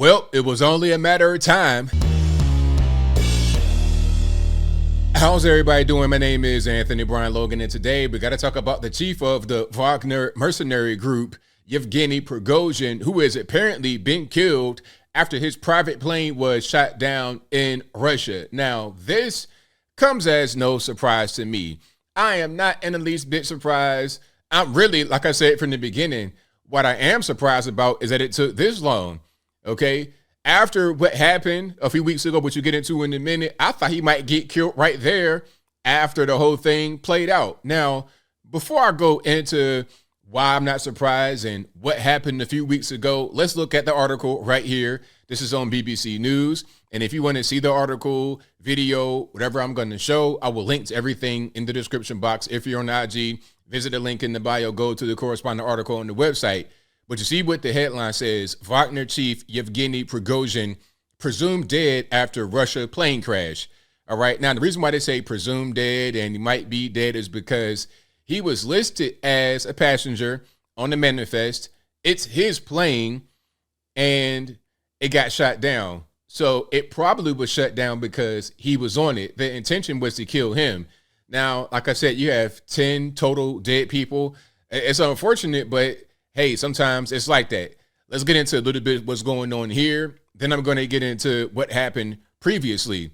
Well, it was only a matter of time. How's everybody doing? My name is Anthony Brian Logan, and today we got to talk about the chief of the Wagner Mercenary group, Yevgeny Prigozhin, who has apparently been killed after his private plane was shot down in Russia. Now, this comes as no surprise to me. I am not in the least bit surprised. I'm really, like I said from the beginning, what I am surprised about is that it took this long, okay? After what happened a few weeks ago, which we'll get into in a minute, I thought he might get killed right there after the whole thing played out. Now, before I go into why I'm not surprised and what happened a few weeks ago, let's look at the article right here. This is on BBC News. And if you want to see the article, video, whatever I'm going to show, I will link to everything in the description box. If you're on IG, visit the link in the bio, go to the corresponding article on the website. But you see what the headline says: Wagner chief Yevgeny Prigozhin presumed dead after Russia plane crash. All right. Now, the reason why they say presumed dead and he might be dead is because he was listed as a passenger on the manifest. It's his plane and it got shot down. So it probably was shut down because he was on it. The intention was to kill him. Now, like I said, you have 10 total dead people. It's unfortunate, but hey, sometimes it's like that. Let's get into a little bit what's going on here. Then I'm going to get into what happened previously.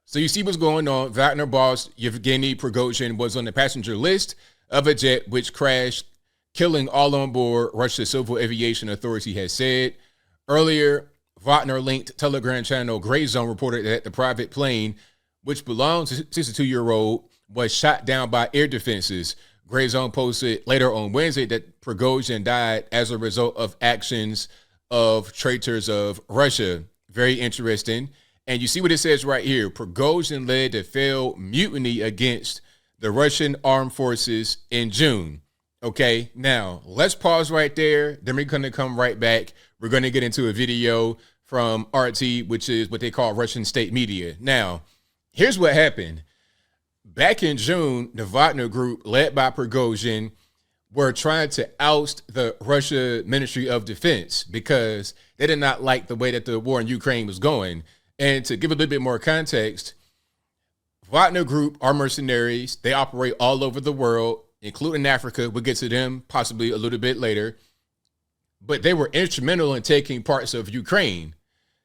So you see what's going on. Wagner boss Yevgeny Prigozhin was on the passenger list of a jet which crashed, killing all on board, Russia's Civil Aviation Authority has said. Earlier, Wagner-linked Telegram channel Gray Zone reported that the private plane, which belonged to 62-year-old, was shot down by air defenses. Gray Zone posted later on Wednesday that Prigozhin died as a result of actions of traitors of Russia. Very interesting. And you see what it says right here. Prigozhin led a failed mutiny against the Russian armed forces in June. Okay, now let's pause right there. Then we're going to come right back. We're going to get into a video from RT, which is what they call Russian state media. Now, here's what happened. Back in June, the Wagner group, led by Prigozhin, were trying to oust the Russia Ministry of Defense because they did not like the way that the war in Ukraine was going. And to give a little bit more context, Wagner group are mercenaries. They operate all over the world, including Africa. We'll get to them possibly a little bit later. But they were instrumental in taking parts of Ukraine.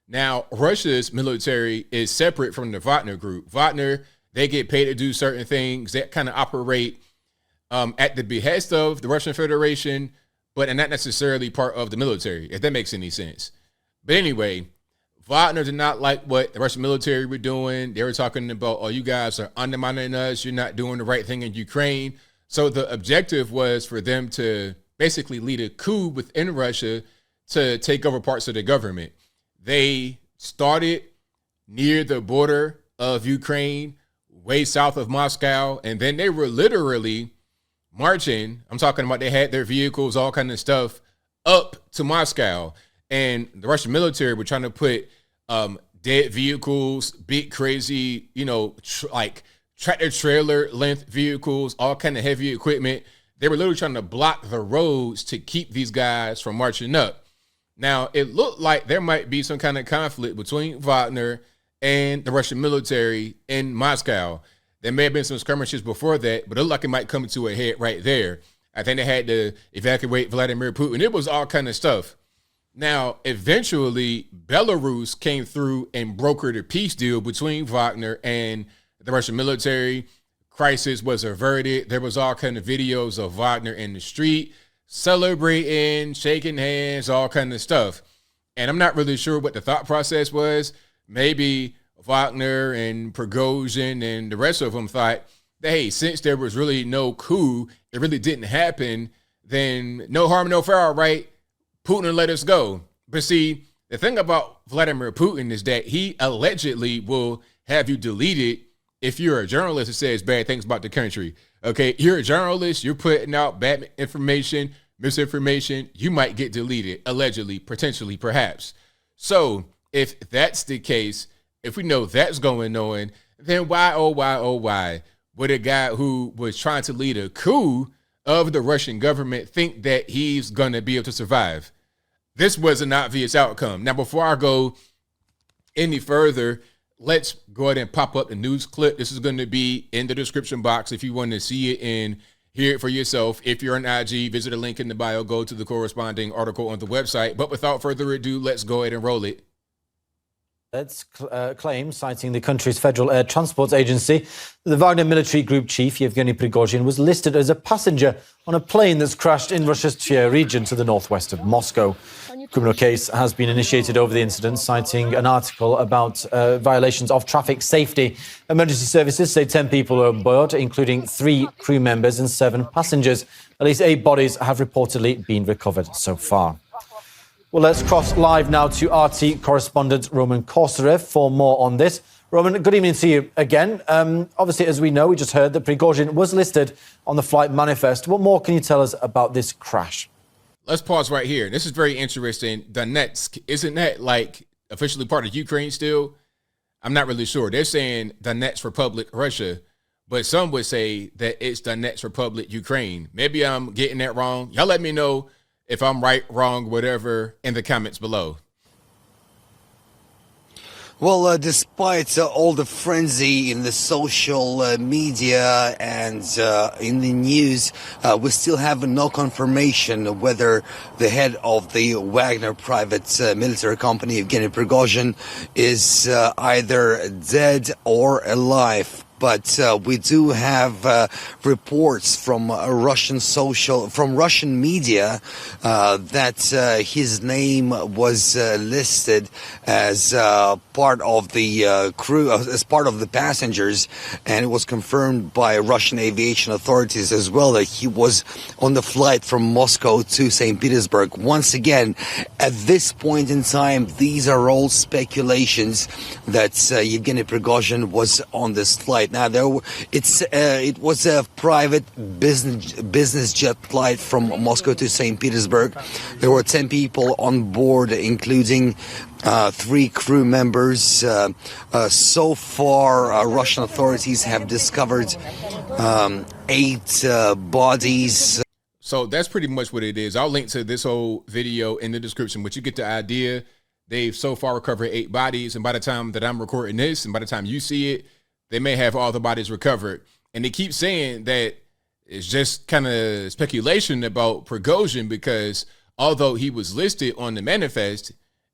Now, Russia's military is separate from the Wagner group. Wagner, they get paid to do certain things that kind of operate at the behest of the Russian Federation, but are not necessarily part of the military, if that makes any sense. But anyway, Wagner did not like what the Russian military were doing. They were talking about, oh, you guys are undermining us. You're not doing the right thing in Ukraine. So the objective was for them to basically lead a coup within Russia to take over parts of the government. They started near the border of Ukraine, way south of Moscow, and then they were literally marching. I'm talking about they had their vehicles, all kind of stuff, up to Moscow. And the Russian military were trying to put dead vehicles, big, crazy, like tractor trailer length vehicles, all kind of heavy equipment. They were literally trying to block the roads to keep these guys from marching up. Now, it looked like there might be some kind of conflict between Wagner and the Russian military in Moscow. There may have been some skirmishes before that, but it looked like it might come to a head right there. I think they had to evacuate Vladimir Putin. It was all kind of stuff. Now, eventually, Belarus came through and brokered a peace deal between Wagner and the Russian military. Crisis was averted. There was all kind of videos of Wagner in the street, celebrating, shaking hands, all kind of stuff. And I'm not really sure what the thought process was. Maybe Wagner and Prigozhin and the rest of them thought that, hey, since there was really no coup, it really didn't happen, then no harm, no foul, right? Putin let us go. But see, the thing about Vladimir Putin is that he allegedly will have you deleted if you're a journalist that says bad things about the country. Okay, you're a journalist, you're putting out bad information, misinformation, you might get deleted, allegedly, potentially, perhaps. So if that's the case, if we know that's going on, then why, oh, why would a guy who was trying to lead a coup of the Russian government think that he's going to be able to survive? this was an obvious outcome. Now, before I go any further, let's go ahead and pop up the news clip. This is going to be in the description box if you want to see it and hear it for yourself. If you're on IG, visit the link in the bio, go to the corresponding article on the website. But without further ado, let's go ahead and roll it. That's claim citing the country's Federal Air Transport Agency. The Wagner military group chief, Yevgeny Prigozhin, was listed as a passenger on a plane that's crashed in Russia's Tver region to the northwest of Moscow. A criminal case has been initiated over the incident, citing an article about violations of traffic safety. Emergency services say 10 people are on board, including 3 crew members and 7 passengers. At least 8 bodies have reportedly been recovered so far. Well, let's cross live now to RT correspondent Roman Korsarev for more on this. Roman, good evening to you again. Obviously, as we know, we just heard that Prigozhin was listed on the flight manifest. What more can you tell us about this crash? Let's pause right here. This is very interesting. Donetsk, isn't that like officially part of Ukraine still? I'm not really sure. They're saying Donetsk Republic, Russia, but some would say that it's Donetsk Republic, Ukraine. Maybe I'm getting that wrong. Y'all let me know if I'm right, wrong, whatever, in the comments below. Well, despite all the frenzy in the social media and in the news, we still have no confirmation whether the head of the Wagner private military company, Yevgeny Prigozhin, is either dead or alive. But we do have reports from Russian media that his name was listed as part of the crew, as part of the passengers, and it was confirmed by Russian aviation authorities as well that he was on the flight from Moscow to St. Petersburg. Once again, at this point in time, these are all speculations that Yevgeny Prigozhin was on this flight. Now, it was a private business jet flight from Moscow to St. Petersburg. There were 10 people on board, including 3 crew members. So far, Russian authorities have discovered 8 bodies. So that's pretty much what it is. I'll link to this whole video in the description, but you get the idea. They've so far recovered 8 bodies, and by the time that I'm recording this, and by the time you see it, they may have all the bodies recovered. And they keep saying that it's just kind of speculation about Prigozhin, because although he was listed on the manifest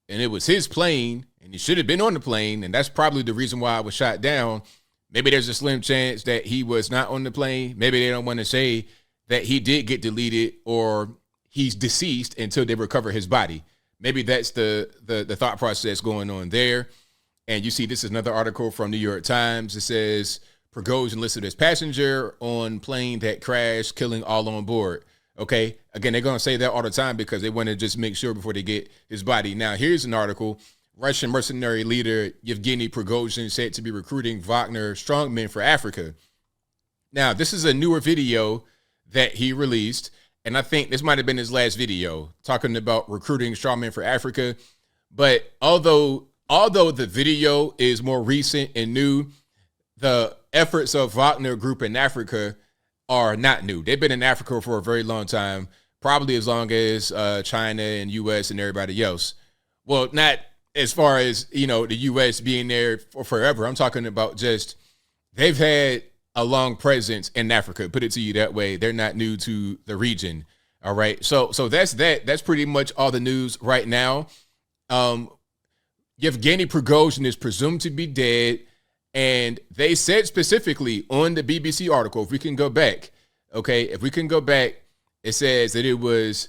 and it was his plane and he should have been on the plane, and that's probably the reason why it was shot down, maybe there's a slim chance that he was not on the plane. Maybe they don't want to say that he did get deleted or he's deceased until they recover his body. Maybe that's the thought process going on there. And you see, this is another article from New York Times. It says Prigozhin listed as passenger on plane that crashed, killing all on board. Okay. Again, they're going to say that all the time because they want to just make sure before they get his body. Now, here's an article. Russian mercenary leader Yevgeny Prigozhin said to be recruiting Wagner strongmen for Africa. Now, this is a newer video that he released, and I think this might have been his last video talking about recruiting strongmen for Africa. But although the video is more recent and new, the efforts of Wagner Group in Africa are not new. They've been in Africa for a very long time, probably as long as China and U.S. and everybody else. Well, not as far as, the U.S. being there for forever. I'm talking about just they've had a long presence in Africa, put it to you that way. They're not new to the region. All right. So that's that. That's pretty much all the news right now. Yevgeny Prigozhin is presumed to be dead, and they said specifically on the BBC article, if we can go back, it says that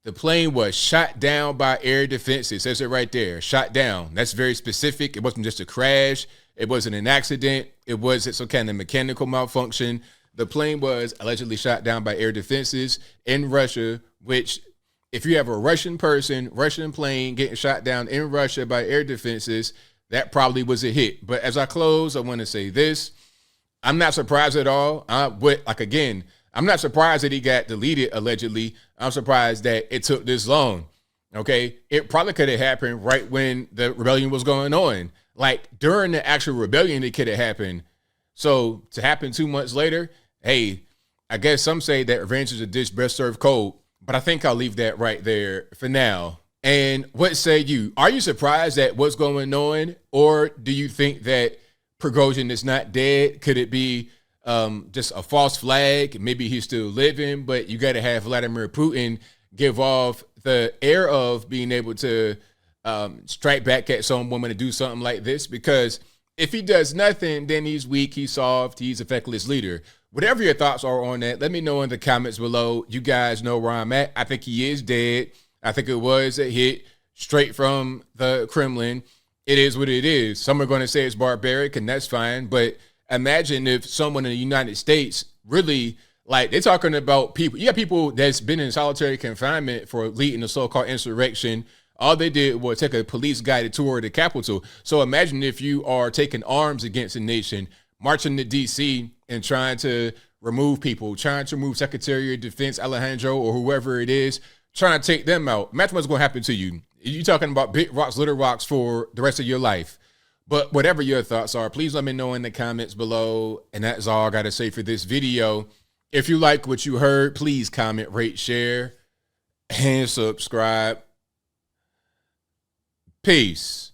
the plane was shot down by air defense. It says it right there, shot down. That's very specific. It wasn't just a crash. It wasn't an accident. It wasn't some kind of mechanical malfunction. The plane was allegedly shot down by air defenses in Russia, which, if you have a Russian plane getting shot down in Russia by air defenses, that probably was a hit. But as I close, I want to say this. I'm not surprised at all. I'm not surprised that he got deleted, allegedly. I'm surprised that it took this long. Okay? It probably could have happened right when the rebellion was going on. Like, during the actual rebellion, it could have happened. So, to happen 2 months later, hey, I guess some say that revenge is a dish best served cold. But I think I'll leave that right there for now. And what say you? Are you surprised at what's going on? Or do you think that Prigozhin is not dead? Could it be just a false flag? Maybe he's still living, but you got to have Vladimir Putin give off the air of being able to strike back at some woman to do something like this. Because if he does nothing, then he's weak, he's soft, he's a feckless leader. Whatever your thoughts are on that, let me know in the comments below. You guys know where I'm at. I think he is dead. I think it was a hit straight from the Kremlin. It is what it is. Some are going to say it's barbaric, and that's fine. But imagine if someone in the United States really, like, they're talking about people. You got people that's been in solitary confinement for leading the so-called insurrection. All they did was take a police-guided tour of the Capitol. So imagine if you are taking arms against a nation, marching to D.C. and trying to remove people, trying to remove Secretary of Defense Alejandro or whoever it is, trying to take them out. Imagine what's going to happen to you. You're talking about big rocks, little rocks for the rest of your life. But whatever your thoughts are, please let me know in the comments below. And that's all I got to say for this video. If you like what you heard, please comment, rate, share, and subscribe. Peace.